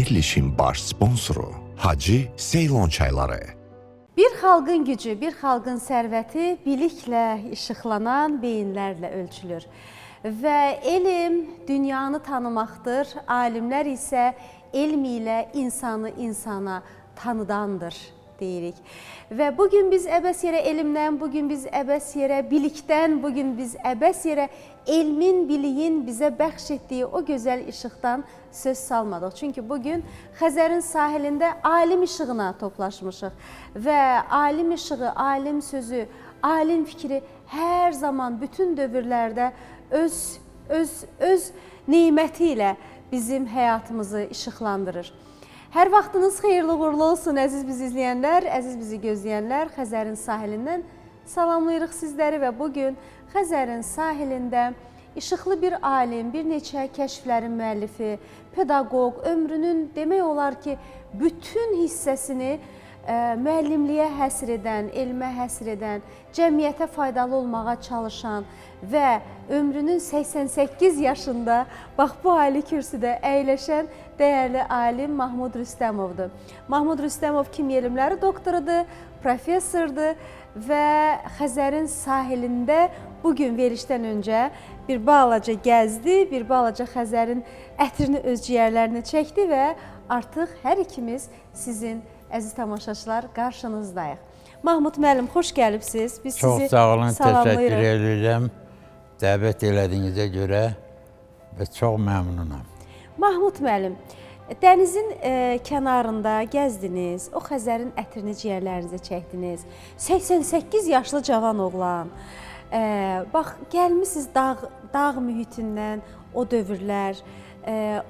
Verilişin baş sponsoru Hacı Ceylon çayları. Bir xalqın gücü, bir xalqın sərvəti biliklə işıqlanan beyinlərlə ölçülür. Və elm dünyanı tanımaqdır, alimlər isə elm ilə insanı insana tanıdandır deyirik. Və bugün biz əbəs yerə elmdən, bugün biz əbəs yerə bilikdən, bugün biz əbəs yerə elmin, biliyin bizə bəxş etdiyi o gözəl işıqdan söz salmadıq. Çünki bugün Xəzərin sahilində alim işığına toplaşmışıq və alim işığı, alim sözü, alim fikri hər zaman bütün dövrlərdə öz neməti ilə bizim həyatımızı işıqlandırır. Hər vaxtınız xeyirli uğurlu olsun, əziz bizi izləyənlər, əziz bizi gözləyənlər. Xəzərin sahilindən salamlayırıq sizləri və bugün Xəzərin sahilində işıqlı bir alim, bir neçə kəşflərin müəllifi, pedaqoq, ömrünün demək olar ki, bütün hissəsini müəllimliyə həsr edən, elmə həsr edən, cəmiyyətə faydalı olmağa çalışan və ömrünün 88 yaşında bax bu ali kürsüdə əyləşən dəyərli alim Mahmud Rüstəmovdur. Mahmud Rüstəmov kimya elmləri doktorudur, professordur və Xəzərin sahilində bugün verişdən öncə bir balaca gəzdi, bir balaca Xəzərin ətrini öz ciyərlərini çəkdi və artıq hər ikimiz sizin əziz tamaşaçılar qarşınızdayıq. Mahmud müəllim, xoş gəlibsiniz. Biz çox sizi sağ olun, salamlayırıq. təşəkkür edirəm dəvət elədiyinizə görə və çox məmnunam. Mahmud müəllim, dənizin kənarında gəzdiniz, o Xəzərin ətrini ciyərlərinizə çəkdiniz. 88 yaşlı cavan oğlan. Bax, gəlmisiniz dağ mühitindən, o dövrlər,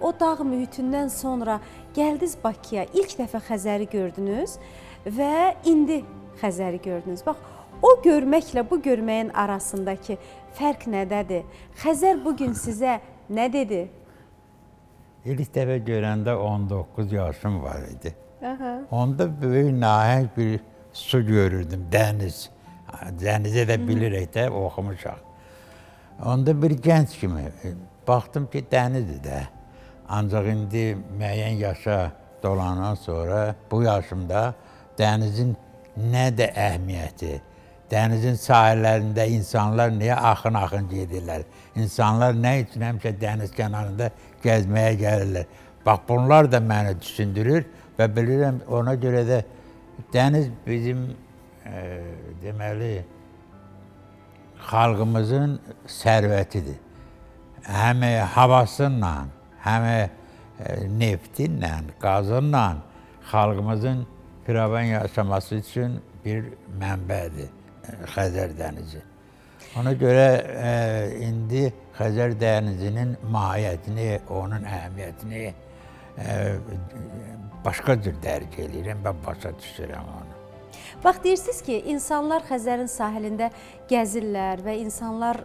o dağ mühitindən sonra gəldiniz Bakıya, ilk dəfə Xəzəri gördünüz və indi Xəzəri gördünüz. Bax, o görməklə bu görməyin arasındakı fərq nədədir? Xəzər bugün sizə nə dedi? İlk dəfə görəndə 19 yaşım var idi. Onda böyük nəhəng bir su görürdüm, dəniz. Dənizə də bilirik də, oxumuşaq. Onda bir gənc kimi baxdım ki, dənizdir də. Ancaq indi müəyyən yaşa dolanan sonra bu yaşımda dənizin nə də əhəmiyyəti, dənizin sahillərində insanlar niyə axın gedirlər, insanlar nə üçün həmişə dəniz kənarında gəzməyə gəlirlər. Bax, bunlar da məni düşündürür və bilirəm, ona görə də dəniz bizim deməli, xalqımızın sərvətidir. Həm havasıyla, həm neftinlə, qazınla xalqımızın firavan yaşaması üçün bir mənbədir Xəzər dənizi. Ona görə indi Xəzər dənizinin mahiyyətini, onun əhəmiyyətini başqa cür dərk edirəm və başa düşürəm onu. Bax, deyirsiniz ki, insanlar Xəzərin sahilində gəzirlər və insanlar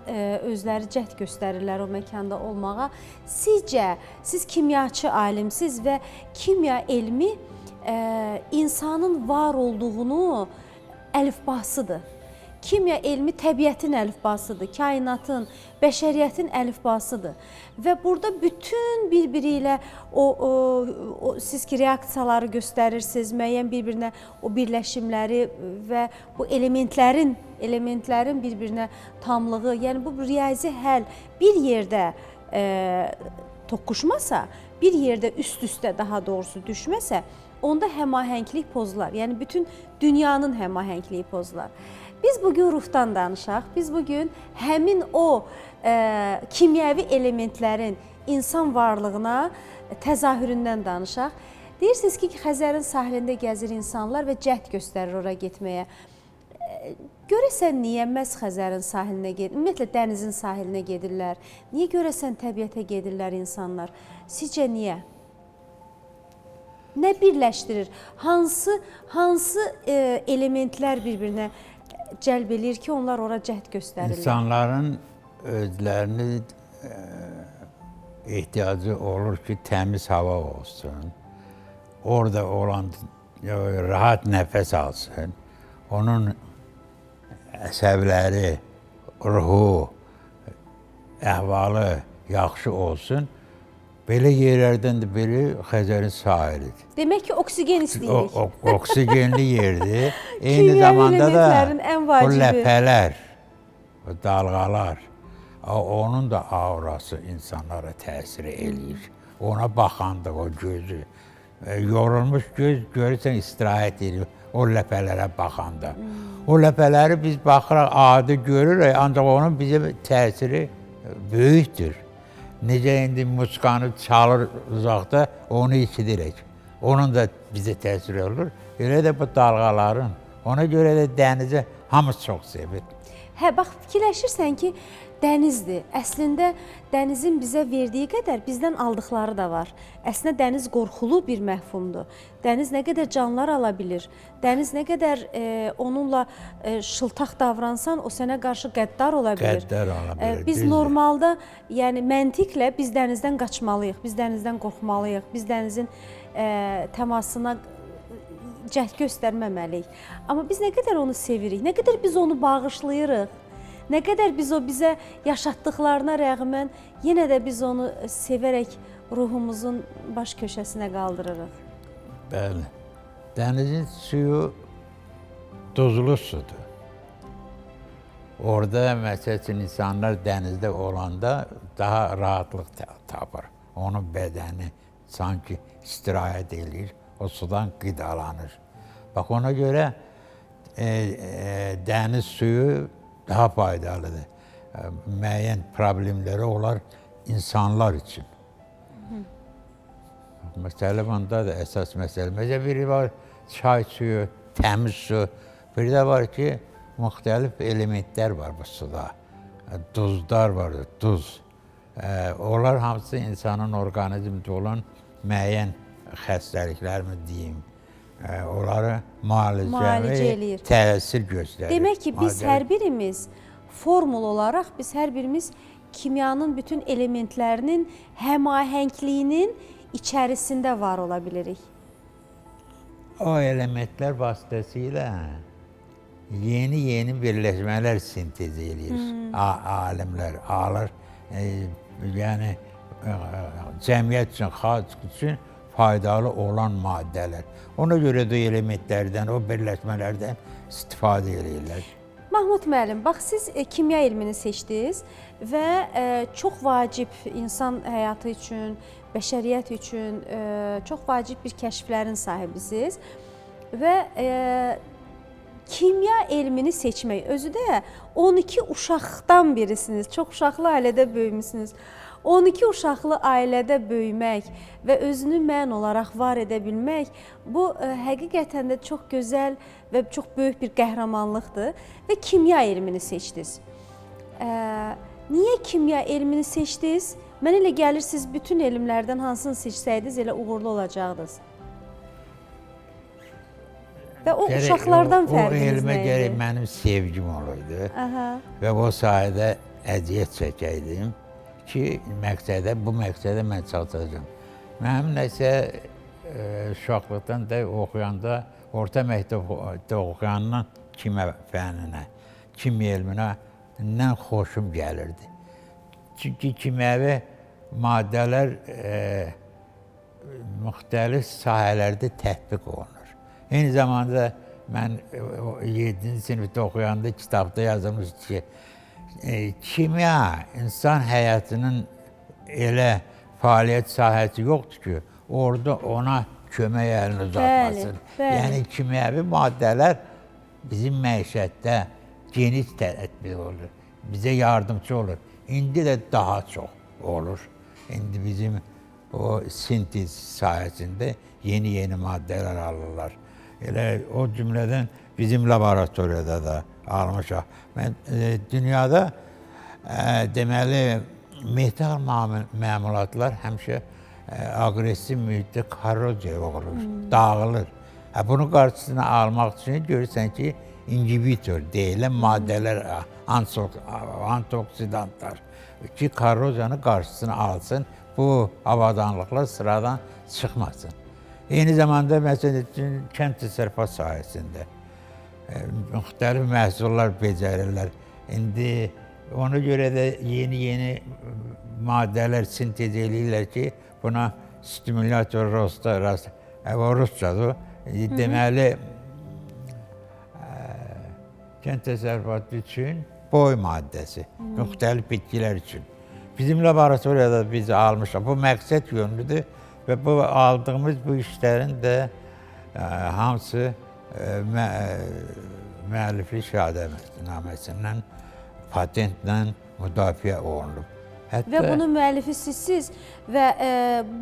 özləri cəhd göstərirlər o məkanda olmağa. Sizcə, siz kimyaçı alimsiz və kimya elmi insanın var olduğunu əlifbasıdır. Kimya elmi təbiətin əlifbasıdır, kainatın, bəşəriyyətin əlifbasıdır. Və burada bütün bir-biri ilə siz ki, reaksiyaları göstərirsiniz, müəyyən bir-birinə o birləşimləri və bu elementlərin bir-birinə tamlığı, yəni bu riyazi həll bir yerdə toqquşmasa, bir yerdə üst-üstə daha doğrusu düşməsə, onda həmahənglik pozular. Yəni bütün dünyanın həmahəngliyi pozular. Biz bugün ruhdan danışaq, biz bugün həmin o kimyəvi elementlərin insan varlığına təzahüründən danışaq. Deyirsiniz ki, Xəzərin sahilində gəzir insanlar və cəhd göstərir ora getməyə. Görəsən niyə məhz Xəzərin sahilinə gedirlər, ümumiyyətlə dənizin sahilinə gedirlər? Niyə görəsən təbiətə gedirlər insanlar? Sizcə niyə? Nə birləşdirir? Hansı elementlər bir-birinə cəlb edir ki, onlar ora cəhd göstərirlər? İnsanların özlərini ehtiyacı olur ki, təmiz hava olsun, orada olan rahat nəfəs alsın, onun əsəbləri, ruhu, əhvalı yaxşı olsun. Belə yerlərdən də biri Xəzərin sahilidir. Demək ki, oksigen istəyirik. Oksigenli yerdir. Eyni Kimyəvi zamanda da elementlərin ən o vacibi. ləpələr, o dalğalar, onun da aurası insanlara təsir eləyir. Ona baxanda o gözü, yorulmuş göz görürsən istirahət edir o ləpələrə baxanda. O ləpələri biz baxıraq adi görürük, ancaq onun bizə təsiri böyükdür. Necə indi musiqanı çalır uzaqda, onu eşidirik. Onun da bizə təsir olur. Elə də bu dalğaların. Ona görə də dənizi hamı çox sevir. Hə, bax fikirləşirsən ki, dənizdir. Əslində dənizin bizə verdiyi qədər bizdən aldıqları da var. Əslində dəniz qorxulu bir məfhumdur. Dəniz nə qədər canlar ala bilir. Dəniz nə qədər onunla şıltaq davransan, o sənə qarşı qəddar ola bilir. Qəddar ola bilir. Biz normalda, yəni məntiqlə biz dənizdən qaçmalıyıq, biz dənizdən qorxmalıyıq, biz dənizin təmasına cəhd göstərməməliyik. Amma biz nə qədər onu sevirik, nə qədər biz onu bağışlayırıq, nə qədər biz o bizə yaşatdıqlarına rəğmən yenə də biz onu sevərək ruhumuzun baş köşəsinə qaldırırıq. Bəli. Dənizin suyu duzlu sudur. Orada məsəl üçün insanlar dənizdə olanda daha rahatlıq tapır. Onun bədəni sanki istirahət eləyir, o sudan qidalanır. Bax ona görə dəniz suyu daha faydalıdır. Müəyyən problemləri olar insanlar üçün. Məsələ bunda da əsas məsələ. Məsələn, biri var çay suyu, təmiz su. Bir də var ki, müxtəlif elementlər var bu suda. Duzlar var, duz. Onlar hamısı insanın orqanizmdə olan müəyyən xəstəliklərmi deyim, onları müalicə eləyir, təsir göstərir. Demək ki, biz hər birimiz formul olaraq, biz hər birimiz kimyanın bütün elementlərinin həmahəngliyinin içərisində var ola bilirik. O elementlər vasitəsilə yeni birləşmələr sintez eləyir. Alimlər alır, yəni cəmiyyət üçün, xalq üçün faydalı olan maddələr. Ona görə də elementlərdən, o birləşmələrdən istifadə edirlər. Mahmud müəllim, bax siz kimya elmini seçdiniz və çox vacib insan həyatı üçün, bəşəriyyət üçün çox vacib bir kəşflərin sahibisiniz və kimya elmini seçmək özü də 12 uşaqdan birisiniz, çox uşaqlı ailədə böyümüsünüz. 12 uşaqlı ailədə böyümək və özünü mən olaraq var edə bilmək, bu həqiqətən də çox gözəl və çox böyük bir qəhrəmanlıqdır və kimya elmini seçdiniz. Niyə kimya elmini seçdiniz? Mənə elə gəlir, siz bütün elmlərdən hansını seçsəydiniz, elə uğurlu olacaqdınız. Və o uşaqlardan fərqiniz nə idi? O elmə gərək mənim sevgim olaydı və o sayədə əziyyət çəkəydim ki, bu məqsədə mən çalışacağam. Mənim nəsə uşaqlıqdan da oxuyanda, orta məktəbdə oxuyandan kimya fənninə, kimya elminə xoşum gəlirdi. Çünki kimyəvi maddələr müxtəlif sahələrdə tətbiq olunur. Eyni zamanda mən 7-ci sinifdə oxuyanda kitabda yazılmış ki, kimya insan həyatının elə fəaliyyət sahəsi yoxdur ki, orada ona kömək əlini uzatmasın. Yəni kimyəvi maddələr bizim məişətdə geniş tətbiq olur, bizə yardımcı olur. İndi də daha çox olur. İndi bizim o sintez sahəsində yeni maddələr alırlar. Elə o cümlədən bizim laboratoriyada da almışıq. Mən dünyada deməli metal məmulatlar həmişə aqressiv mühitdə korroziya olur, dağılır. Bunun qarşısını almaq üçün görürsən ki, inhibitor deyilən maddələr, antioksidanlar ki, korroziyanın qarşısını alsın, bu avadanlıqlar sıradan çıxmasın. Eyni zamanda məsəl üçün kənd təsərrüfat sahəsində müxtəlif məhsullar becərirlər. İndi ona görə də yeni maddələr sintez eləyirlər ki, Buna stimulyator rusçadır. Deməli, kənd təsərrüfatı üçün boy maddəsi, müxtəlif bitkilər üçün. Bizim laboratoriyada biz almışıq. Bu məqsəd yönlüdür və bu aldığımız bu işlərin də hamısı müəlliflik şəhadətnaməsindən, patentlə müdafiə olunub. Və bunun müəllifi sizsiz və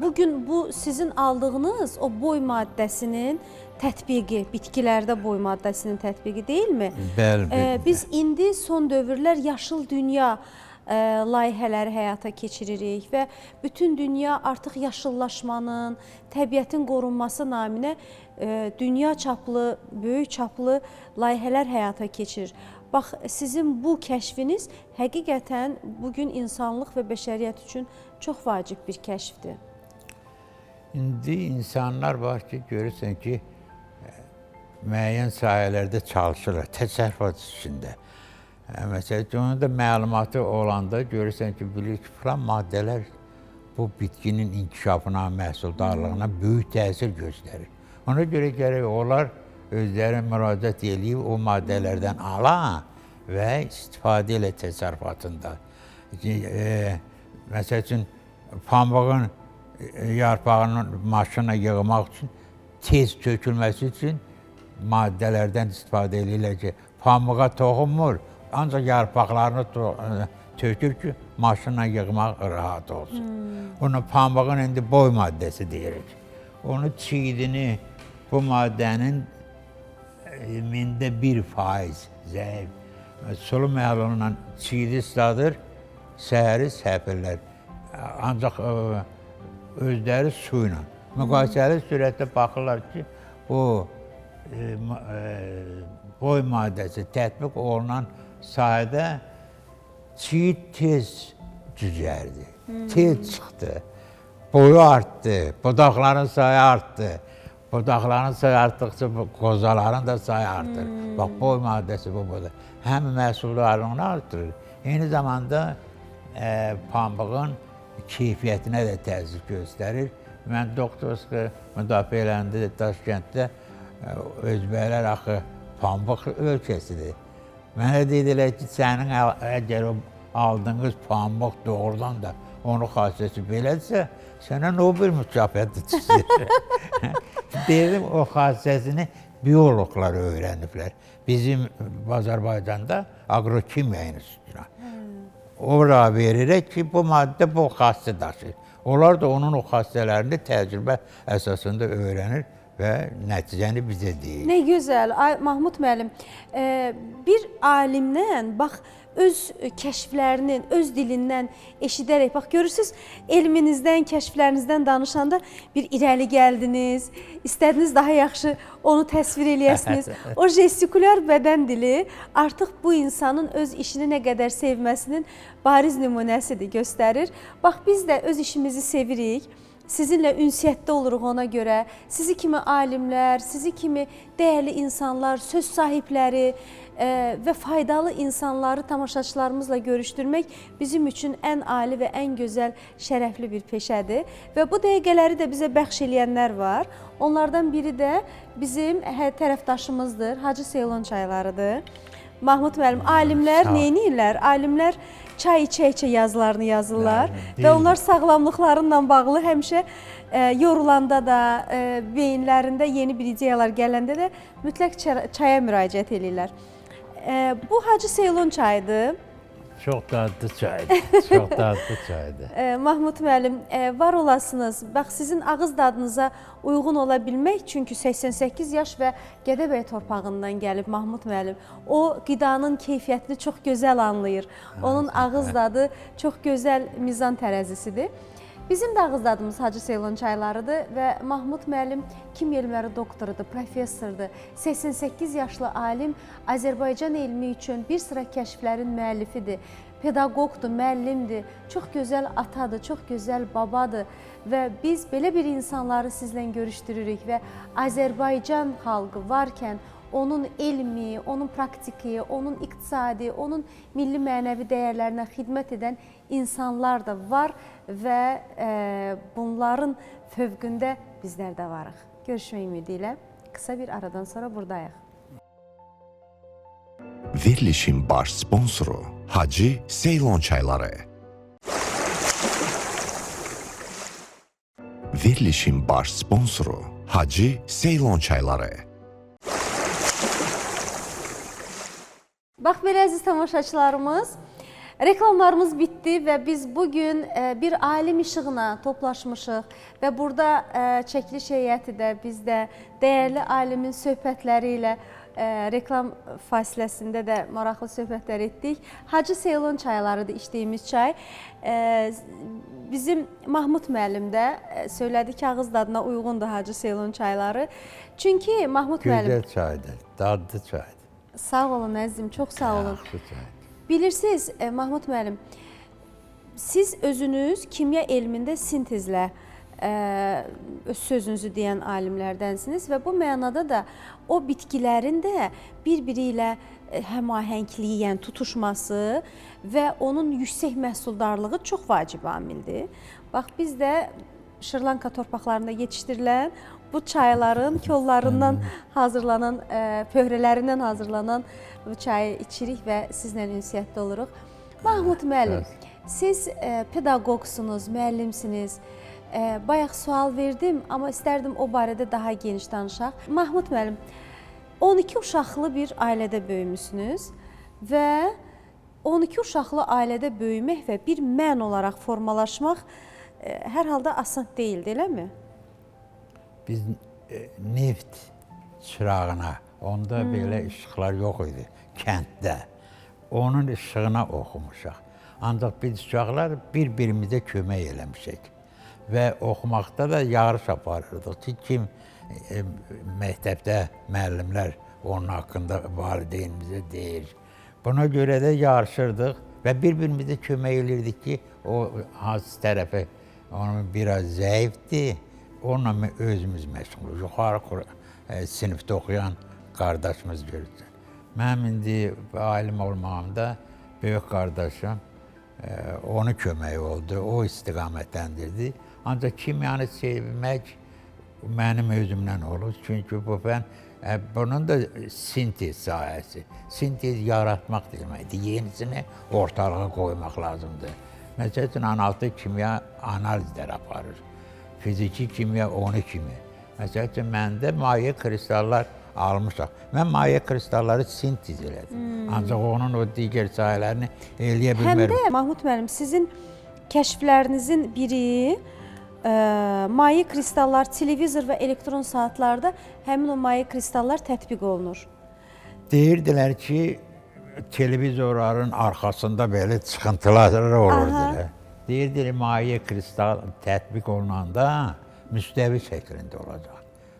bugün bu sizin aldığınız o boy maddəsinin tətbiqi, bitkilərdə boy maddəsinin tətbiqi deyilmi? Bəli. Biz indi son dövrlər yaşıl dünya layihələri həyata keçiririk və bütün dünya artıq yaşıllaşmanın, təbiətin qorunması naminə dünya çaplı, böyük çaplı layihələr həyata keçirir. Bax, sizin bu kəşfiniz həqiqətən bugün insanlıq və bəşəriyyət üçün çox vacib bir kəşfdir. İndi insanlar var ki, görürsən ki, müəyyən sahələrdə çalışırlar, təsərrüfat içində. Məsələn, onun da məlumatı olanda görürsən ki, bilir ki, filan maddələr bu bitkinin inkişafına, məhsuldarlığına böyük təsir göstərir. Ona görə gərək onlar özləri müraciət edib o maddələrdən ala və istifadə elə təsərrüfatında. Məsəl üçün, pambığın yarpağının maşına yığmaq üçün, tez tökülməsi üçün maddələrdən istifadə edirlər ki, pambığa toxunmur, ancaq yarpaqlarını tökür ki, maşına yığmaq rahat olsun. Ona pambığın indi boy maddəsi deyirik. Onu çiğdini, bu maddənin 1% zəif. Sulu məhlunla çiğdi isladır, səhəri səpirlər. Ancaq özləri su ilə. Müqayisəli sürətdə baxırlar ki, o boy maddəsi tətbiq olunan sahədə çiğd tez cücərdi, tez çıxdı, boyu artdı, budaqların sayı artdı. Budaqların sayı artdıqca qozaların da sayı artır. Bax, boy maddəsi bu budur. Həm məhsuldarlığını artırır, eyni zamanda pambığın keyfiyyətinə də təsir göstərir. Mən doktorski müdafiə eləndə Daşkənddə özbəklər axı pambıq ölkəsidir. Mənə dedilər ki, sənin əgər aldığınız pambıq doğrudan da onun xassəsi belədirsə, sənə Nobel mükafatı çizir. Dedim, o xassəsini bioloqlar öyrəniblər. Bizim Azərbaycanda Aqrokimya İnstitutuna. Ora verirək ki, bu maddə bu xassə daşıyır. Onlar da onun o xassələrini təcrübə əsasında öyrənir və nəticəni bizə deyir. Nə gözəl. Mahmud müəllim, bir alimdən, bax, öz kəşflərinin, öz dilindən eşidərək, bax, görürsünüz, elminizdən, kəşflərinizdən danışanda bir irəli gəldiniz, istədiniz daha yaxşı onu təsvir eləyəsiniz. O jestikulyar bədən dili artıq bu insanın öz işini nə qədər sevməsinin bariz nümunəsidir, göstərir. Bax, biz də öz işimizi sevirik. Sizinlə ünsiyyətdə oluruq ona görə. Sizi kimi alimlər, sizi kimi dəyərli insanlar, söz sahibləri və faydalı insanları tamaşaçılarımızla görüşdürmək bizim üçün ən ali və ən gözəl, şərəfli bir peşədir. Və bu dəqiqələri də bizə bəxş eləyənlər var. Onlardan biri də bizim tərəfdaşımızdır, Hacı Seylon çaylarıdır. Mahmud müəllim, alimlər neyniyirlər? Alimlər çay içə-içə yazılarını yazırlar və onlar sağlamlıqlarıyla bağlı həmişə yorulanda da, beyinlərində yeni bir ideyalar gələndə də mütləq çaya müraciət edirlər. Bu Hacı Seylon çayıdır. Çox dadlı çaydır, çox dadlı çaydır. Mahmud müəllim, var olasınız. Bax, sizin ağız dadınıza uyğun ola bilmək, çünki 88 yaş və Gədəbəy torpağından gəlib Mahmud müəllim. O, qidanın keyfiyyətini çox gözəl anlayır. Onun ağız dadı çox gözəl mizan tərəzisidir. Bizim də ağız dadımız Hacı Seylon çaylarıdır və Mahmud müəllim kimya elmləri doktorudur, professordur. 88 yaşlı alim Azərbaycan elmi üçün bir sıra kəşflərin müəllifidir, pedaqoqdur, müəllimdir, çox gözəl atadır, çox gözəl babadır və biz belə bir insanları sizlə görüşdürürük və Azərbaycan xalqı varkən onun elmi, onun praktiki, onun iqtisadi, onun milli mənəvi dəyərlərinə xidmət edən insanlar da var və bunların fövqündə bizlər də varıq. Görüşmək ümidi ilə qısa bir aradan sonra buradayıq. Verilişin baş sponsoru Hacı Ceylon çayları. Verilişin baş sponsoru Hacı Ceylon çayları. Bax belə əziz tamaşaçılarımız, reklamlarımız bitdi və biz bugün bir alim işığına toplaşmışıq və burada çəkiliş heyəti də biz də dəyərli alimin söhbətləri ilə reklam fasiləsində də maraqlı söhbətlər etdik. Hacı Ceylon çaylarıdır içdiyimiz çay. Bizim Mahmud müəllim də söylədi ki, ağız dadına uyğundur Hacı Ceylon çayları. Çünki Mahmud müəllim... Gözəl çaydır, dadlı çaydır. Sağ olun əzizim, çox sağ olun. Yaxşı çaydır. Bilirsiniz Mahmud müəllim, siz özünüz kimya elmində sintezlə öz sözünüzü deyən alimlərdənsiniz və bu mənada da o bitkilərin də bir-biri ilə həmahəngliyi, yəni tutuşması və onun yüksək məhsuldarlığı çox vacib amildir. Bax, biz də Şri-Lanka torpaqlarında yetişdirilən bu çayların kollarından hazırlanan, pöhrələrindən hazırlanan bu çayı içirik və sizlə ünsiyyətdə oluruq. Mahmud müəllim, siz pedaqoqsunuz, müəllimsiniz. Bayaq sual verdim, amma istərdim o barədə daha geniş danışaq. Mahmud müəllim, 12 uşaqlı bir ailədə böyümüsünüz və 12 uşaqlı ailədə böyümək və bir mən olaraq formalaşmaq hər halda asan deyildi, eləmi? Biz neft çırağına, onda belə işıqlar yox idi kənddə. Onun işığına oxumuşaq. Ancaq biz uşaqlar bir-birimizə kömək eləmişik. Və oxumaqda da yarış aparırdıq ki, kim məktəbdə müəllimlər onun haqqında valideynimizə deyir. Buna görə də yarışırdıq və bir-birimizə kömək edirdik ki, o hansı tərəfi onun biraz zəifdir, onunla özümüz məşğuluq. Yuxarı sinifdə oxuyan qardaşımız görürsən. Mənim indi alim olmağımda böyük qardaşım onu kömək oldu, o istiqamətləndirdi. Ancaq kimyanı sevmək mənim özümdən olur. Çünki bu fən, bunun da sintez sahəsi. Sintez yaratmaq deməkdir. Yenisini ortalığa qoymaq lazımdır. Məsəl üçün, analtı kimya analizlər aparır. Fiziki kimya onu kimi. Məsəl üçün, məndə maye kristallar almışaq. Mən maye kristalları sintez elədim. Ancaq onun o digər sahələrini eləyə bilmərəm. Həm də Mahmud müəllim, sizin kəşflərinizin biri maye kristallar, televizor və elektron saatlarda həmin o maye kristallar tətbiq olunur. Deyirdilər ki, televizorların arxasında belə çıxıntılar olur. Deyirdilər, maye kristal tətbiq olunanda müstəvi şəklində olacaq.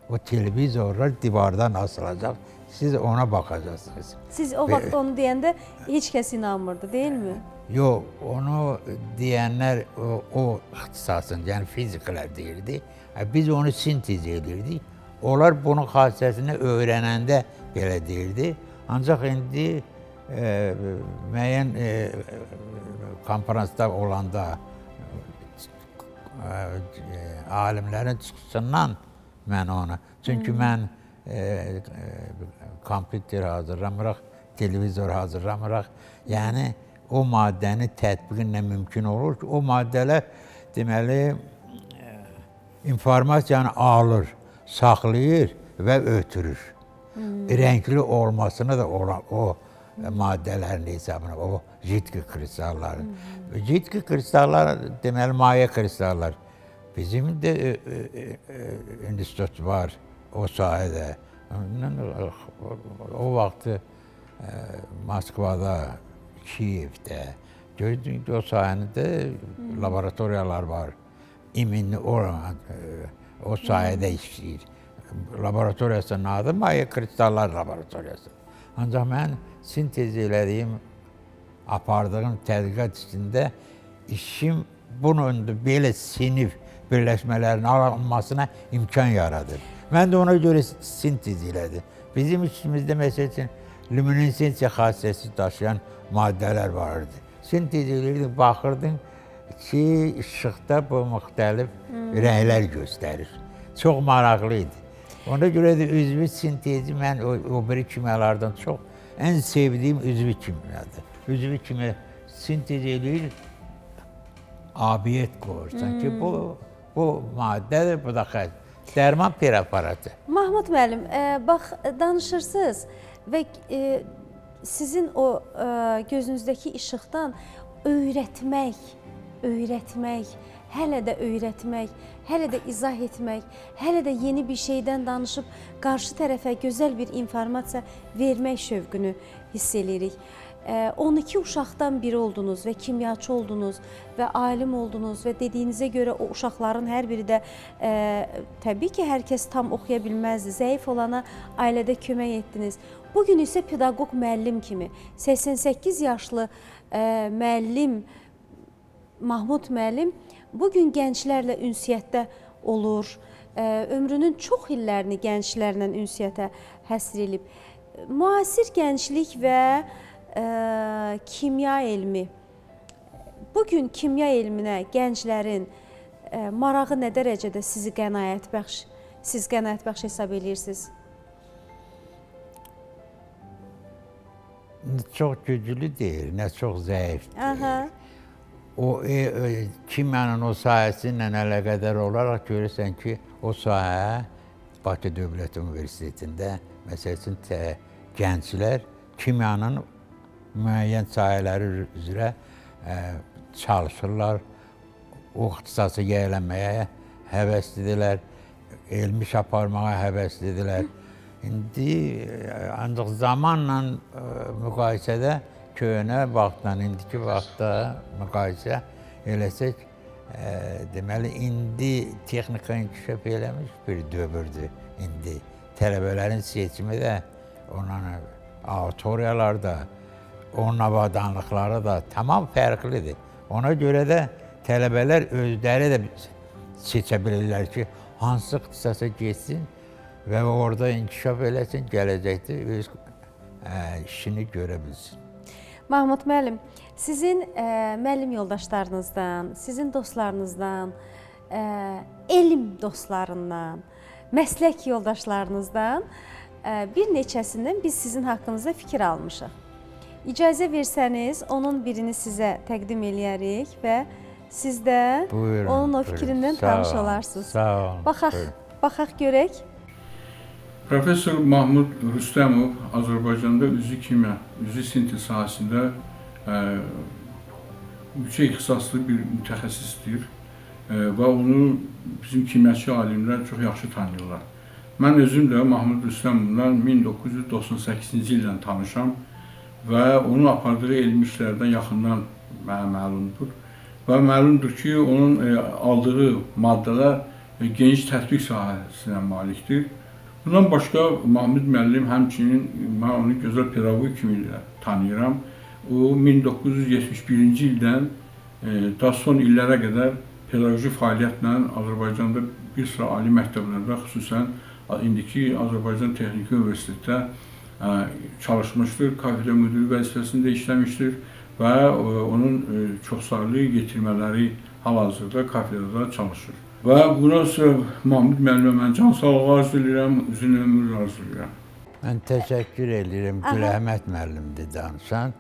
O televizorlar divardan asılacaq, siz ona baxacaqsınız. Siz o vaxt onu deyəndə heç kəs inanmırdı, deyilmi? Yox, onu deyənlər o ixtisasın, yəni fiziklər deyirdi. Biz onu sintez edirdik. Onlar bunun xassəsini öyrənəndə belə deyirdi. Ancaq indi müəyyən konferansda olanda alimlərin çıxışından mən onu. Çünki mən kompüter hazırlamırıq, televizor hazırlamırıq. Yəni, o maddəni tətbiqinlə mümkün olur ki, o maddələr deməli informasiyanı alır, saxlayır və ötürür. Rəngli olmasını da o maddələrin hesabına, o jidki kristalları. Jidki kristallar deməli maye kristallar. Bizim də institut var o sahədə. O vaxtı Moskvada, Kiyevdə, gördüyün ki, o sahəndə laboratoriyalar var. İminli o sahədə işləyir. Laboratoriyasının adı maye kristallar laboratoriyası. Ancaq mən sintez elədiyim, apardığım tədqiqat içində işim bunun belə sinif birləşmələrin alınmasına imkan yaradır. Mən də ona görə sintez elədim. Bizim işimizdə məsəl üçün luminesensiya xassəsi daşıyan maddələr vardı. Sintez eləyirdim, baxırdım ki, işıqda bu müxtəlif rənglər göstərir. Çox maraqlı idi. Ona görə də üzvü sintezi mən o biri kimyalardan çox ən sevdiyim üzvü kimyadır. Üzvü kimya sintez eləyir, abiyet qoyursan ki, bu maddədir, bu da dərman preparatı. Mahmud müəllim, bax danışırsınız və sizin o gözünüzdəki işıqdan öyrətmək, hələ də öyrətmək, hələ də izah etmək, hələ də yeni bir şeydən danışıb qarşı tərəfə gözəl bir informasiya vermək şövqünü hiss edirik. 12 uşaqdan biri oldunuz və kimyaçı oldunuz və alim oldunuz və dediyinizə görə o uşaqların hər biri də təbii ki, hər kəs tam oxuya bilməzdi. Zəif olana ailədə kömək etdiniz. Bugün isə pedaqoq müəllim kimi 88 yaşlı müəllim Mahmud müəllim bugün gənclərlə ünsiyyətdə olur. Ömrünün çox illərini gənclərlə ünsiyyətə həsr edib. Müasir gənclik və kimya elmi. Bugün kimya elminə gənclərin marağı nə dərəcədə siz qənaət bəxş hesab edirsiniz? Çox güclü deyil, nə çox zəifdir. O kimyanın o sahəsi ilə əlaqədar olaraq görürsən ki, o sahə Bakı Dövlət Universitetində məsəl üçün gənclər kimyanın müəyyən sahələri üzrə çalışırlar, o ixtisası yiyələnməyə həvəslidirlər, elmi iş aparmağa həvəslidirlər. İndi ancaq zamanla müqayisədə köhnə vaxtla, indiki vaxtda müqayisə eləsək, deməli, indi texnika inkişaf eləmiş bir dövrdür. İndi tələbələrin seçimi də, onların auditoriyalarda, onun avadanlıqları da tamam fərqlidir. Ona görə də tələbələr özləri də seçə bilirlər ki, hansı ixtisasa geçsin və orada inkişaf eləsin, gələcəkdə öz işini görə bilsin. Mahmud müəllim, sizin müəllim yoldaşlarınızdan, sizin dostlarınızdan, elm dostlarından, məslək yoldaşlarınızdan bir neçəsindən biz sizin haqqınızda fikir almışıq. İcazə versəniz, onun birini sizə təqdim eləyərik və siz də onun o fikrindən tanış olarsınız. Sağ olun. Baxaq görək. Professor Mahmud Rüstəmov Azərbaycanda üzvü kimya, üzvü sintez sahəsində yüksək ixtisaslı bir mütəxəssisdir və onu bizim kimyaçı alimlər çox yaxşı tanıyırlar. Mən özüm də Mahmud Rüstəmovla 1998-ci ildən tanışam və onun apardığı elmi işlərdən yaxından mənə məlumdur. Və məlumdur ki, onun aldığı maddələr geniş tətbiq sahəsinə malikdir. Bundan başqa Mahmud müəllim həmçinin mən onu gözəl pedaqoq kimi tanıyıram. O 1971-ci ildən daha son illərə qədər pedaqoji fəaliyyətlə Azərbaycanda bir sıra ali məktəblərdə, xüsusən indiki Azərbaycan Texniki Universitetdə çalışmışdır, kafedra müdiri vəzifəsində işləmişdir və onun çoxsaylı yetirmələri hal-hazırda kafedrada çalışır. Və buna sonra Mahmud müəllimə mən can sağlığı arzu edirəm, uzun ömür arzu edirəm. Mən təşəkkür edirəm. Güləhmət müəllimdir danışan.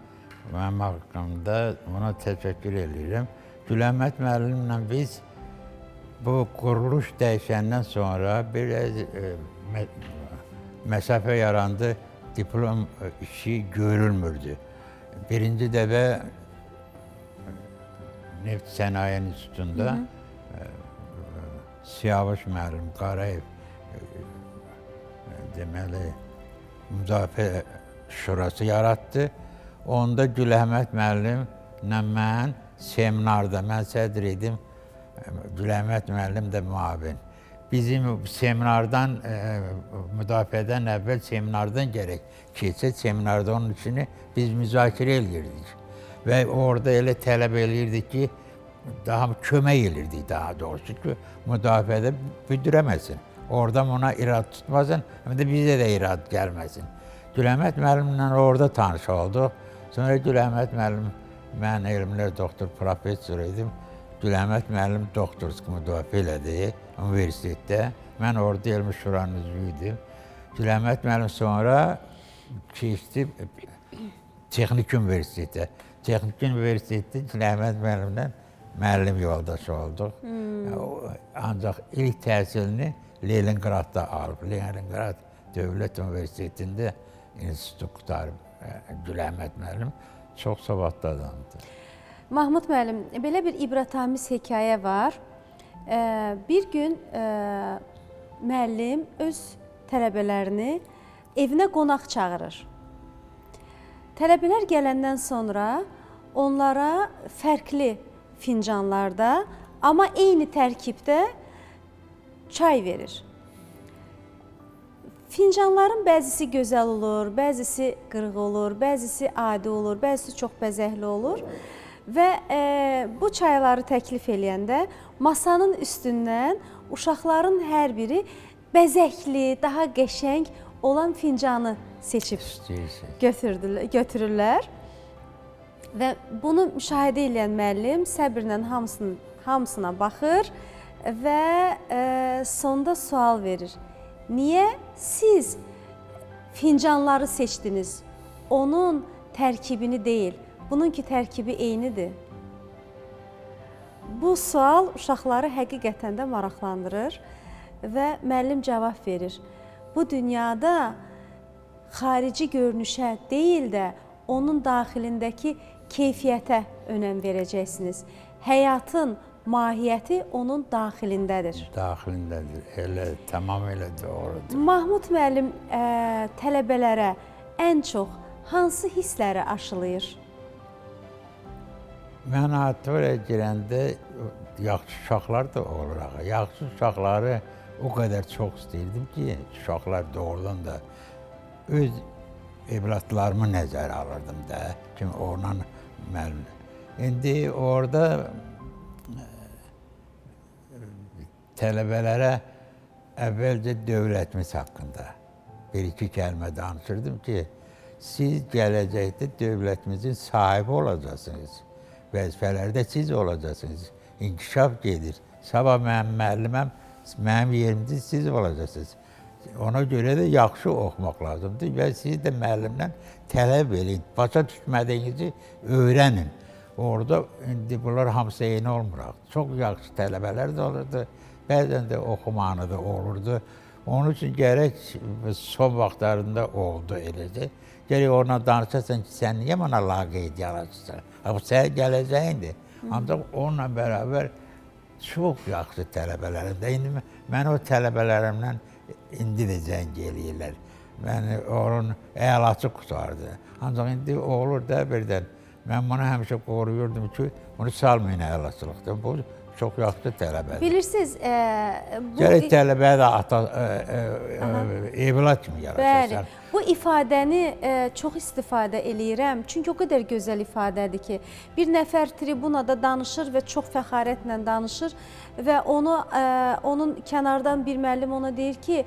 Mənim haqqımda ona təşəkkür edirəm. Güləhmət müəllimlə biz bu quruluş dəyişəndən sonra biraz məsafə yarandı, diplom işi görülmürdü. Birinci dəfə Neft Sənaye İnstitutunda Siyavuş müəllim Qarayev deməli müdafiə şurası yaratdı. Onda Güləhmət müəllimlə mən seminarda, mən sədr idim, Güləhmət müəllim də müavin. Bizim seminardan, müdafiədən əvvəl seminardan gərək keçək, seminarda onun üçün biz müzakirə edirdik. Və orada elə tələb edirdik ki, daha kömək edirdik daha doğrusu ki, müdafiədə büdürəməsin. Oradan ona irad tutmasın, hem de bize de irad gelmesin. Güləmət müəllimlə orada tanış olduq. Sonra Güləmət müəllim, mən elmlər doktor professor idim. Güləmət müəllim doktorski müdafiə elədi universitetdə. Mən orada elmi şuranın üzvüydüm. Güləmət müəllim sonra keçdi Texnik Universitetə. Texnik Universitetdə Güləmət müəllimlə müəllim yoldaşı olduq. Ancaq ilk təhsilini Leningradda alıb. Leningrad Dövlət Universitetində institut qutarıb Güləmət müəllim. Çox savadlı adamdır. Mahmud müəllim, belə bir ibrətamiz hekayə var. Bir gün müəllim öz tələbələrini evinə qonaq çağırır. Tələbələr gələndən sonra onlara fərqli fincanlarda, amma eyni tərkibdə çay verir. Fincanların bəzisi gözəl olur, bəzisi qırıq olur, bəzisi adi olur, bəzisi çox bəzəkli olur. Və bu çayları təklif eləyəndə masanın üstündən uşaqların hər biri bəzəkli, daha qəşəng olan fincanı seçib götürürlər. Və bunu müşahidə edən müəllim səbrlə hamısına baxır və sonda sual verir. Niyə siz fincanları seçdiniz? Onun tərkibini deyil. Bununki tərkibi eynidir. Bu sual uşaqları həqiqətən də maraqlandırır və müəllim cavab verir. Bu dünyada xarici görünüşə deyil də onun daxilindəki keyfiyyətə önəm verəcəksiniz. Həyatın mahiyyəti onun daxilindədir. Daxilindədir, elə, tamamilə doğrudur. Mahmud müəllim tələbələrə ən çox hansı hissləri aşılayır? Mən auditoriyaya girəndə yaxşı uşaqlar da olur. Yaxşı uşaqları o qədər çox istəyirdim ki, uşaqlar doğrudan da öz evlatlarımı nəzərə alırdım da, kimi ondan müəllim. İndi orada tələbələrə əvvəlcə dövlətimiz haqqında bir-iki kəlmə danışırdım ki, siz gələcəkdə dövlətimizin sahibi olacaqsınız. Vəzifələrdə siz olacaqsınız. İnkişaf gedir. Sabah mənim müəlliməm, mənim yerimdə siz olacaqsınız. Ona görə də yaxşı oxumaq lazımdır və siz də müəllimdən tələb edin. Başa düşmədiyinizi öyrənin. Orada indi bunlar hamısı eyni olmur. Çox yaxşı tələbələr də olurdu. Bəzən də oxumanı da olurdu. Onun üçün gərək son vaxtlarında oldu eləcə. Gərək ona danışasan ki, sən niyə mənə laqeyd yaraşırsan? Bu sənin gələcəyindir. Ancaq onunla bərabər çox yaxşı tələbələrimdə. İndi mən o tələbələrimdən indi də zəng eləyirlər. Məni onun əlaçı qutardı. Ancaq indi olur da birdən. Mən bunu həmişə qoruyurdum ki, bunu salmayın əlaçılıqda. Bu çox yaxşı tələbədir. Bilirsiniz, Gərək tələbəyə də evlat kimi yaraşırsan. Bəli, bu ifadəni çox istifadə eləyirəm. Çünki o qədər gözəl ifadədir ki, bir nəfər tribunada danışır və çox fəxarətlə danışır və onun kənardan bir müəllim ona deyir ki,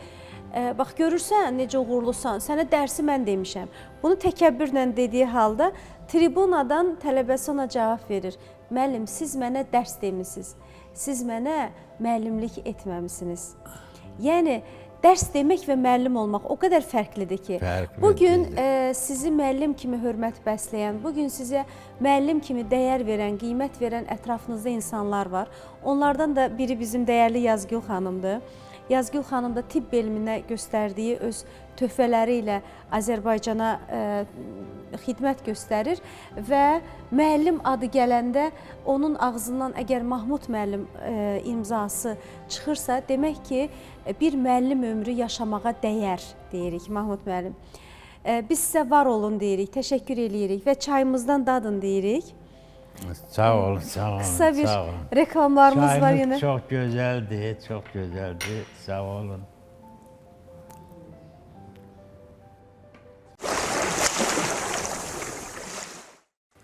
bax görürsən necə uğurlusan, sənə dərsi mən demişəm. Bunu təkəbbürlə dediyi halda tribunadan tələbəsi ona cavab verir. Müəllim, siz mənə dərs demisiniz, siz mənə müəllimlik etməmisiniz. Yəni, dərs demək və müəllim olmaq o qədər fərqlidir ki, bugün sizi müəllim kimi hörmət bəsləyən, bugün sizə müəllim kimi dəyər verən, qiymət verən ətrafınızda insanlar var. Onlardan da biri bizim dəyərli Yazgül xanımdır. Yazgül xanım da tibb elminə göstərdiyi öz töhfələri ilə Azərbaycana xidmət göstərir və müəllim adı gələndə onun ağzından əgər Mahmud müəllim imzası çıxırsa, demək ki, bir müəllim ömrü yaşamağa dəyər deyirik Mahmud müəllim. Biz sizə var olun deyirik, təşəkkür eləyirik və çayımızdan dadın deyirik. Sağ olun, sağ olun. Qısa bir reklamlarımız var yenə. Çayınız çox gözəldir, çox gözəldir. Sağ olun.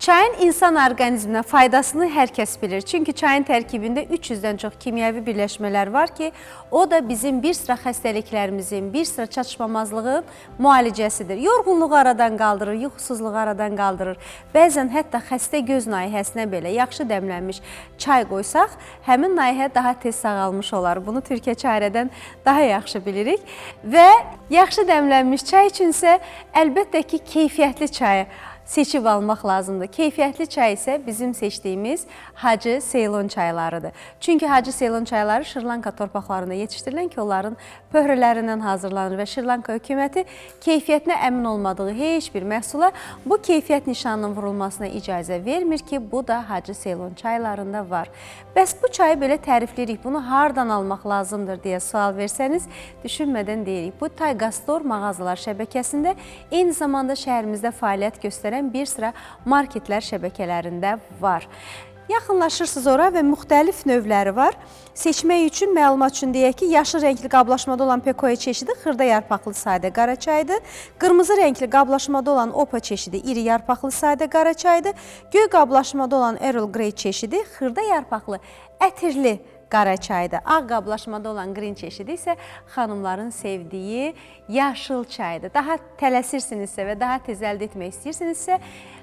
Çayın insan orqanizminə faydasını hər kəs bilir. Çünki çayın tərkibində 300-dən çox kimyəvi birləşmələr var ki, o da bizim bir sıra xəstəliklərimizin, bir sıra çatışmamazlığın müalicəsidir. Yorğunluğu aradan qaldırır, yuxusuzluğu aradan qaldırır. Bəzən hətta xəstə göz nayihəsinə belə yaxşı dəmlənmiş çay qoysaq, həmin nayihə daha tez sağalmış olar. Bunu Türkiyə çayrədən daha yaxşı bilirik. Və yaxşı dəmlənmiş çay üçünsə əlbəttə ki, keyfiyyətli çayı seçib almaq lazımdır. Keyfiyyətli çay isə bizim seçdiyimiz Hacı Seylon çaylarıdır. Çünki Hacı Seylon çayları Şri-Lanka torpaqlarında yetişdirilən ki, onların pöhrələrindən hazırlanır və Şri-Lanka hökuməti keyfiyyətinə əmin olmadığı heç bir məhsula bu keyfiyyət nişanının vurulmasına icazə vermir ki, bu da Hacı Seylon çaylarında var. Bəs bu çayı belə tərifləyirik, bunu hardan almaq lazımdır deyə sual versəniz, düşünmədən deyirik. Bu Taygastor mağazalar şəbəkəsində eyni zamanda şəhərimizdə fəaliyyət göstərən bir sıra marketlər şəbəkələrində var. Yaxınlaşırsınız ora və müxtəlif növləri var. Seçmək üçün, məlumat üçün deyək ki, yaşıl rəngli qablaşmada olan Pekoya çeşidi xırda yarpaqlı sadə qara çaydır. Qırmızı rəngli qablaşmada olan Opa çeşidi iri yarpaqlı sadə qara çaydır. Göy qablaşmada olan Earl Grey çeşidi xırda yarpaqlı ətirli qara çaydır. Ağ qablaşmada olan Green çeşidi isə xanımların sevdiyi yaşıl çaydır. Daha tələsirsinizsə və daha tez əldə etmək istəyirsinizsə,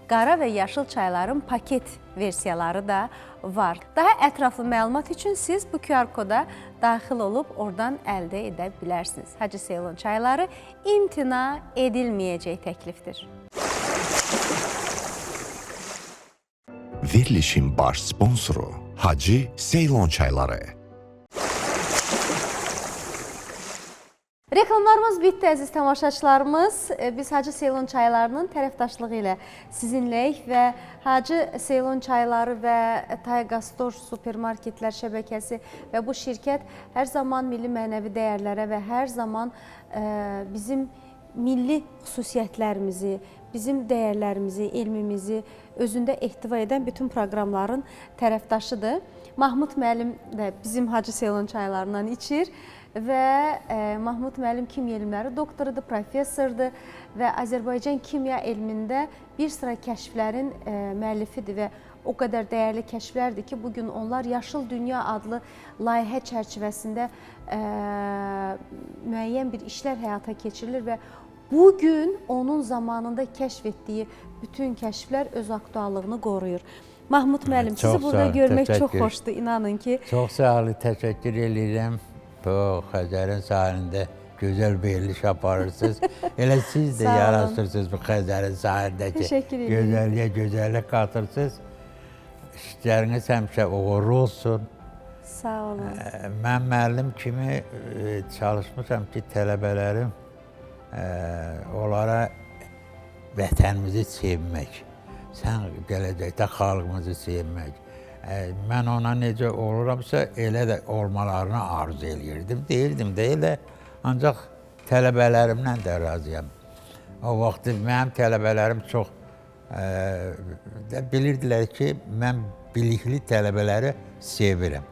qara və yaşıl çayların paket versiyaları da var. Daha ətraflı məlumat üçün siz bu QR koda daxil olub oradan əldə edə bilərsiniz. Hacı Seylon çayları imtina edilməyəcək təklifdir. Verilişin baş sponsoru Hacı Seylon çayları. Reklamlarımız bitdi əziz tamaşaçılarımız. Biz Hacı Seylon çaylarının tərəfdaşlığı ilə sizinləyik və Hacı Seylon çayları və Taygastor supermarketlər şəbəkəsi və bu şirkət hər zaman milli mənəvi dəyərlərə və hər zaman bizim milli xüsusiyyətlərimizi, bizim dəyərlərimizi, elmimizi özündə ehtiva edən bütün proqramların tərəfdaşıdır. Mahmud müəllim də bizim Hacı Seylon çaylarından içir və Mahmud müəllim kimya elmləri doktorudur, professordur və Azərbaycan kimya elmində bir sıra kəşflərin müəllifidir və o qədər dəyərli kəşflərdir ki, bugün onlar Yaşıl Dünya adlı layihə çərçivəsində müəyyən bir işlər həyata keçirilir və bugün onun zamanında kəşf etdiyi bütün kəşflər öz aktuallığını qoruyur. Mahmud müəllim, sizi burada görmək çox xoşdur, inanın ki. Çox sağ olun, təşəkkür edirəm. Bu Xəzərin sahilində gözəl veriliş aparırsınız. Elə siz də yaraşırsınız bu Xəzərin sahilindəki gözəlliyə gözəllik qatırsınız. İşləriniz həmişə uğurlu olsun. Sağ olun. Mən müəllim kimi çalışmışam ki, tələbələrim onlara vətənimizi sevmək, sən gələcəkdə xalqımızı sevmək. Mən ona necə oluramsa, elə də olmalarını arzu eləyirdim. Deyirdim də elə, ancaq tələbələrimlə də razıyam. O vaxt mənim tələbələrim çox bilirdilər ki, mən bilikli tələbələri sevirəm.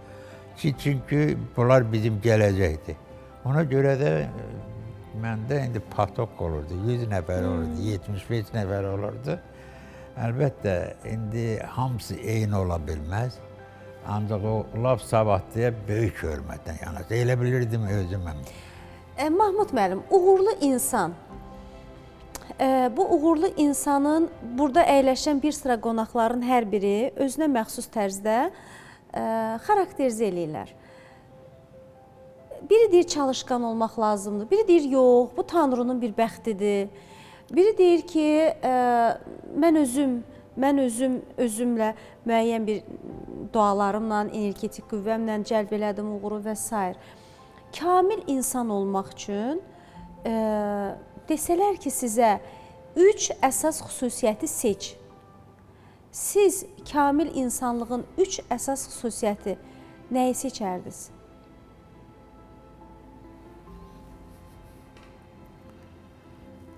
Çünki bunlar bizim gələcəkdir. Ona görə də məndə indi patok olurdu, 100 nəfər olurdu, 75 nəfər olurdu. Əlbəttə, indi hamısı eyni ola bilməz. Ancaq o laf savadlıya böyük hörmətdən yanaşır. Elə bilirdim özüməm. Mahmud müəllim, uğurlu insan. Bu uğurlu insanın burada əyləşən bir sıra qonaqların hər biri özünə məxsus tərzdə xarakterizə eləyirlər. Biri deyir çalışqan olmaq lazımdır, biri deyir yox, bu Tanrının bir bəxtidir. Biri deyir ki, mən özümlə müəyyən bir dualarımla, energetik qüvvəmlə cəlb elədim uğuru və s. Kamil insan olmaq üçün desələr ki, sizə 3 əsas xüsusiyyəti seç. Siz kamil insanlığın 3 əsas xüsusiyyəti nəyi seçərdiniz?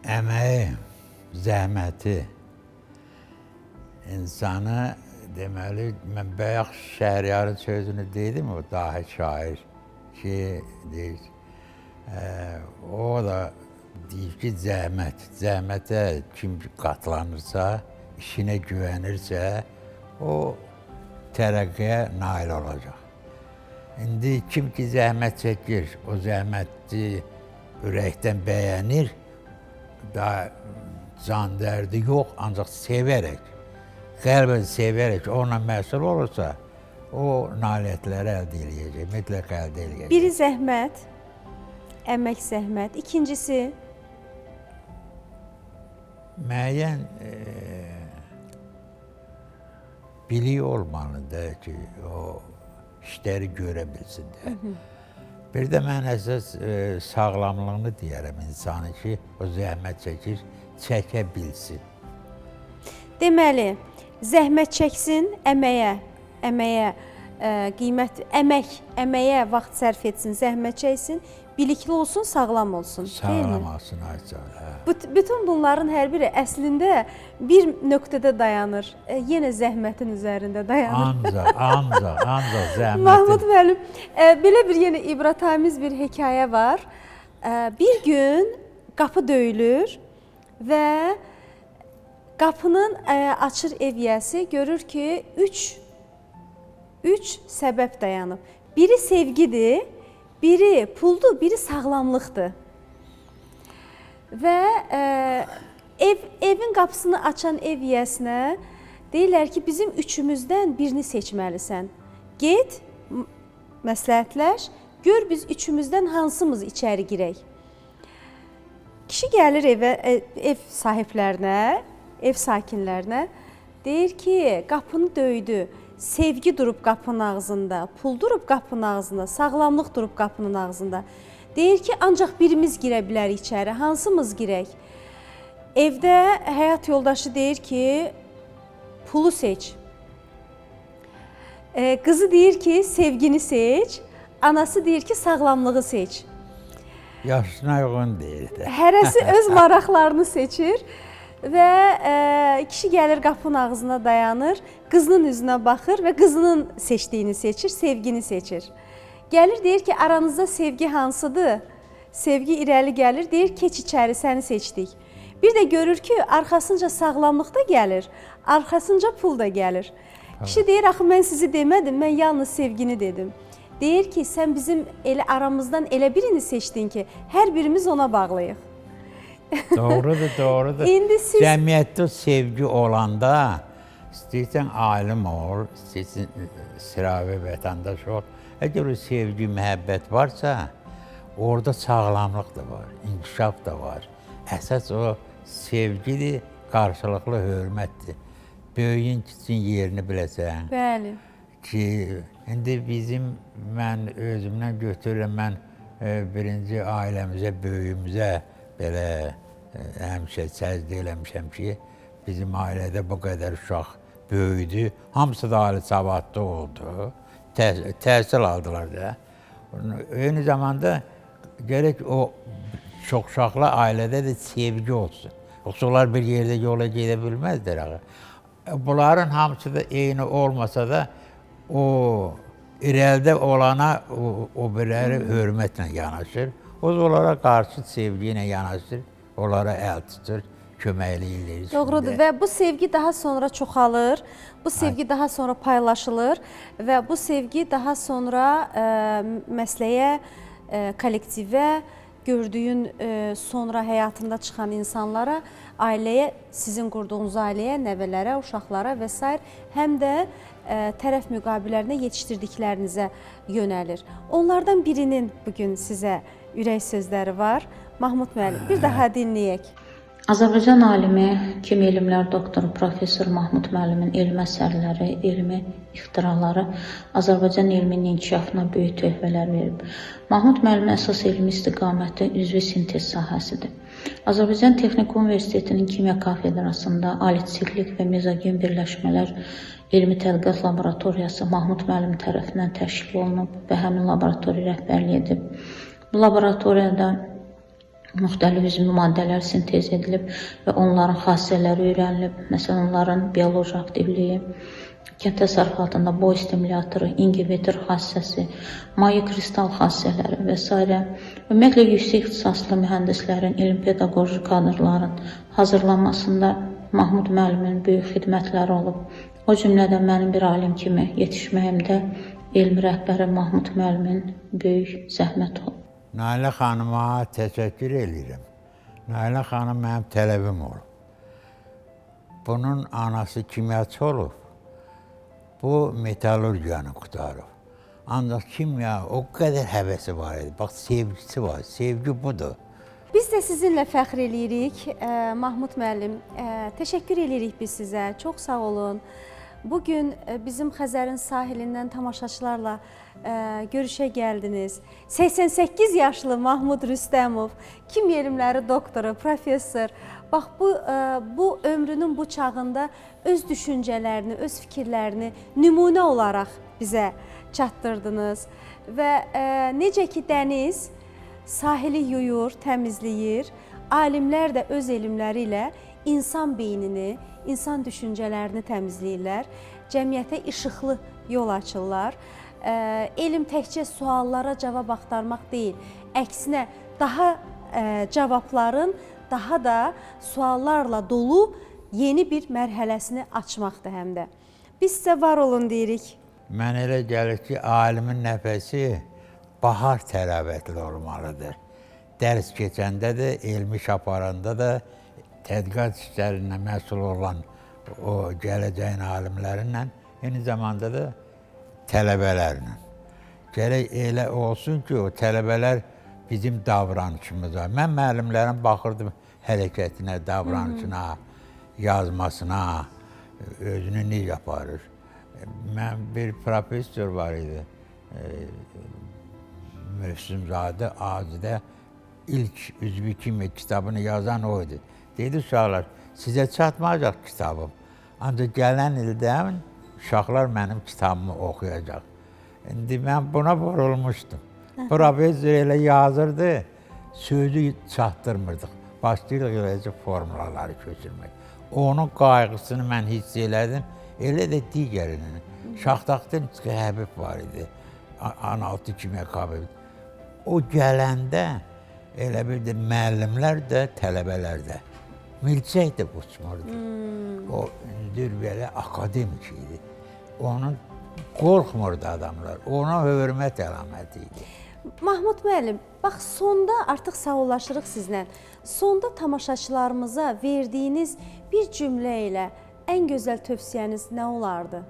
Əməyi, zəhməti, insanı, deməli, mən bayaq Şəhriyarın sözünü dedim, o dahi şair ki, deyir, o da deyir ki, zəhmət, zəhmətə kim qatlanırsa, işinə güvənirsə, o tərəqqiyə nail olacaq. İndi kim ki zəhmət çəkir, o zəhməti ürəkdən bəyənir, daha can dərdi yox, ancaq sevərək, qəlbən sevərək onunla məsul olursa, o nailiyyətləri əldə edəcək, mütləq əldə edəcək. Biri zəhmət, əmək zəhmət. İkincisi, müəyyən bilik olmalıdır ki, o işləri görə bilsin də. Bir də mən əsas sağlamlığını deyərəm insanı ki, o zəhmət çəkir, çəkə bilsin. deməli, zəhmət çəksin, əməyə qiymət, əməyə vaxt sərf etsin, zəhmət çəksin, bilikli olsun, sağlam olsun. Sağlam olsun, Ayça. Bütün bunların hər biri əslində bir nöqtədə dayanır. Yenə zəhmətin üzərində dayanır. Ancaq zəhmətin. Mahmud müəllim, belə bir yenə ibrətamiz bir hekayə var. Bir gün qapı döyülür və qapının açır ev yiyəsi görür ki, üç səbəb dayanıb. Biri sevgidir, biri puldur, biri sağlamlıqdır. Və evin qapısını açan ev yiyəsinə deyirlər ki, bizim üçümüzdən birini seçməlisən. Get, məsləhətləş, gör biz üçümüzdən hansımız içəri girək. Kişi gəlir ev sahiblərinə, ev sakinlərinə, deyir ki, qapını döydü. Sevgi durub qapının ağzında, pul durub qapının ağzında, sağlamlıq durub qapının ağzında. Deyir ki, ancaq birimiz girə bilərik içəri, hansımız girək? Evdə həyat yoldaşı deyir ki, pulu seç. Qızı deyir ki, sevgini seç. Anası deyir ki, sağlamlığı seç. Yaşına uyğun deyir də. Hərəsi öz maraqlarını seçir. Və kişi gəlir qapının ağzına dayanır, qızının üzünə baxır və qızının seçdiyini seçir, sevgini seçir. Gəlir, deyir ki, aranızda sevgi hansıdır? Sevgi irəli gəlir, deyir, keç içəri, səni seçdik. Bir də görür ki, arxasınca sağlamlıq da gəlir, arxasınca pul da gəlir. Kişi deyir, axı mən sizi demədim, mən yalnız sevgini dedim. Deyir ki, sən bizim aramızdan elə birini seçdin ki, hər birimiz ona bağlıyıq. Doğrudur. İndi siz... Cəmiyyətdə sevgi olanda, istəyirsən alim ol, istəyirsən sıravi vətəndaş ol. Əgər o sevgi, məhəbbət varsa, orada sağlamlıq da var, inkişaf da var. Əsas o sevgidir, qarşılıqlı hörmətdir. Böyüyün kiçin yerini biləsən. Bəli. Ki, indi mən özümdən götürürəm, mən birinci ailəmizə, böyüyümüzə belə həmişə səcdə eləmişəm ki, bizim ailədə bu qədər uşaq böyüdü, hamısı da ali savadlı oldu, təhsil aldılar da. Eyni zamanda gərək o çox uşaqlı ailədə də sevgi olsun. Yoxsa onlar bir yerdə yola gedə bilməzdir. Bunların hamısı da eyni olmasa da o irəlidə olana o birləri hörmətlə yanaşır. O da onlara qarşı sevgi ilə yanaşır, onlara əl tutur, köməklik. Doğrudur və bu sevgi daha sonra çoxalır, bu sevgi daha sonra paylaşılır və bu sevgi daha sonra məsələyə, kollektivə, gördüyün sonra həyatında çıxan insanlara, ailəyə, sizin qurduğunuz ailəyə, nəvələrə, uşaqlara və s. həm də tərəf müqabillərinə yetişdirdiklərinizə yönəlir. Onlardan birinin bugün sizə ürək sözləri var. Mahmud müəllim, bir daha dinləyək. Azərbaycan alimi, kimi elmlər doktoru professor Mahmud müəllimin elmi əsərləri, elmi ixtiraları Azərbaycan elminin inkişafına böyük töhfələr verib. Mahmud müəllimin əsas elmi istiqaməti üzvi sintez sahəsidir. Azərbaycan Texniki Universitetinin Kimya kafedrasında alitsiklik və mezogen birləşmələr elmi tədqiqat laboratoriyası Mahmud müəllim tərəfindən təşkil olunub və həmin laboratoriya rəhbərlik edib. Bu laboratoriyada müxtəlif üzvü maddələr sintez edilib və onların xassələri öyrənilib. Məsələn, onların bioloji aktivliyi, kənd təsərrüfatında boy stimulatoru, inhibitor xassəsi, maye kristal xassələri və s. Ümumiyyətlə, yüksək ixtisaslı mühəndislərin, elm pedaqoji kadrların hazırlanmasında Mahmud müəllimin böyük xidmətləri olub. O cümlədən mənim bir alim kimi yetişməyimdə elmi rəhbəri Mahmud müəllimin böyük zəhmət olub. Nailə xanıma təşəkkür edirəm. Nailə xanım mənim tələbim olub. Bunun anası kimyaçı olub. Bu metallurgiyanı qutarıb. Ancaq kimya o qədər həvəsi var idi. Bax, sevgisi var. Sevgi budur. Biz də sizinlə fəxr eləyirik, Mahmud müəllim. Təşəkkür eləyirik biz sizə. Çox sağ olun. Bugün bizim Xəzərin sahilindən tamaşaçılarla görüşə gəldiniz. 88 yaşlı Mahmud Rüstəmov, kimya elmləri doktoru, professor. Bax, bu ömrünün bu çağında öz düşüncələrini, öz fikirlərini nümunə olaraq bizə çatdırdınız. Və necə ki dəniz sahili yuyur, təmizləyir, alimlər də öz elmləri ilə insan beynini, insan düşüncələrini təmizləyirlər, cəmiyyətə işıqlı yol açırlar. Elm təkcə suallara cavab axtarmaq deyil, əksinə daha cavabların daha da suallarla dolu yeni bir mərhələsini açmaqdır həm də. Biz sizə var olun deyirik. Mən elə gəlir ki, alimin nəfəsi bahar tələbətli olmalıdır. Dərs keçəndə də, elmi iş aparanda da, tədqiqat işlərindən məsul olan o gələcəyin alimlərinlə, eyni zamanda da tələbələrlə. Gərək elə olsun ki, o tələbələr bizim davranışımıza. Mən müəllimlərin baxırdım hərəkətinə, davranışına, yazmasına, özünü necə aparır. Mən bir professor var idi, Mövsümzadə Azidə ilk üzvü kimi kitabını yazan o idi. Deydi uşaqlar, sizə çatmayacaq kitabım. Ancaq gələn ildən uşaqlar mənim kitabımı oxuyacaq. İndi mən buna vurulmuşdum. Professor elə yazırdı, sözü çatdırmırdıq. Başlayırıq eləcə formulaları köçürmək. Onun qayğısını mən hiss elədim, elə də digərinin. Şaxtaxtın Həbib var idi, analtı kimya kabineti. O gələndə elə bir də müəllimlər də, tələbələr də. Milçək də uçmurdu. O belə akademik idi. Onun qorxmurdu adamlar. Ona hörmət əlaməti idi. Mahmud müəllim, bax sonda artıq sağollaşırıq sizlə. Sonda tamaşaçılarımıza verdiyiniz bir cümlə ilə ən gözəl tövsiyəniz nə olardı?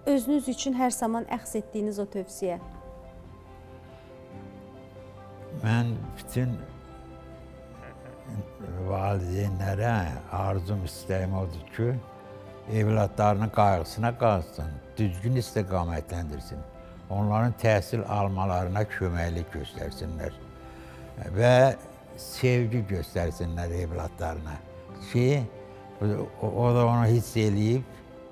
Özünüz üçün hər zaman əxz etdiyiniz o tövsiyə. Mən bütün valideynlərə arzum, istəyim odur ki, evladlarının qayğısına qalsın, düzgün istiqamətləndirsin. Onların təhsil almalarına köməklik göstərsinlər və sevgi göstərsinlər evladlarına ki, o da onu hiss eləyib,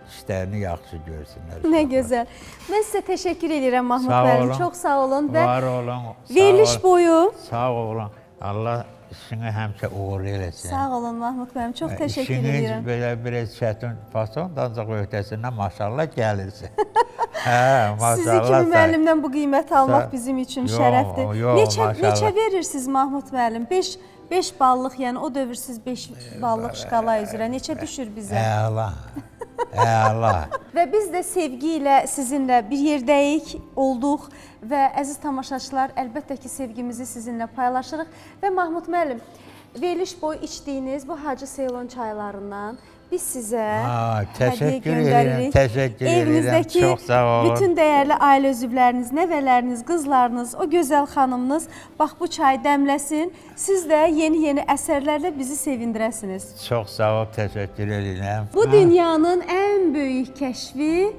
işlərini yaxşı görsünlər. Nə gözəl. Mən sizə təşəkkür edirəm Mahmud müəllim. Çox sağ olun və var olun. Veriliş boyu. Sağ olun. Allah işini həmişə uğurlu eləsin. Sağ olun Mahmud müəllim. Çox təşəkkür edirəm. İşiniz belə biraz çətin fason, ancaq öhdəsindən maşallah gəlirsin. Sizi kimi müəllimdən bu qiyməti almaq bizim üçün şərəfdir. Neçə verirsiniz Mahmud müəllim? 5 ballıq, yəni o dövr siz 5 ballıq şkala üzrə neçə düşür bizə? Əla. Əla. Və biz də sevgi ilə sizinlə bir yerdəyik, olduq və əziz tamaşaçılar, əlbəttə ki, sevgimizi sizinlə paylaşırıq. Və Mahmud müəllim, veriliş boyu içdiyiniz bu Hacı Seylon çaylarından biz sizə hədiyyə göndəririk. Təşəkkür edirəm, Evinizdəki çox sağ olun. bütün dəyərli ailə üzvləriniz, nəvələriniz, qızlarınız, o gözəl xanımınız bax bu çay dəmləsin. Siz də yeni-yeni əsərlərlə bizi sevindirəsiniz. Çox sağ ol, təşəkkür edirəm. Bu dünyanın ən böyük kəşfi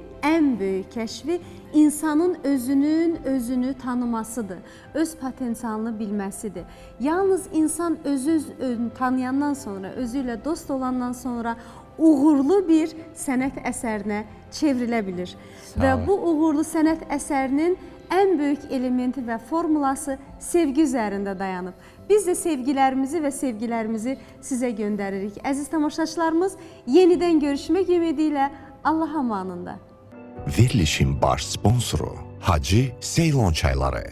insanın özünü tanımasıdır, öz potensialını bilməsidir. Yalnız insan özünü tanıyandan sonra, özü ilə dost olandan sonra uğurlu bir sənət əsərinə çevrilə bilir. Və bu uğurlu sənət əsərinin ən böyük elementi və formulası sevgi üzərində dayanıb. Biz də sevgilərimizi sizə göndəririk. Əziz tamaşaçılarımız, yenidən görüşmək ümidi ilə Allah amanında. Verilişin baş sponsoru Hacı Seylon çayları.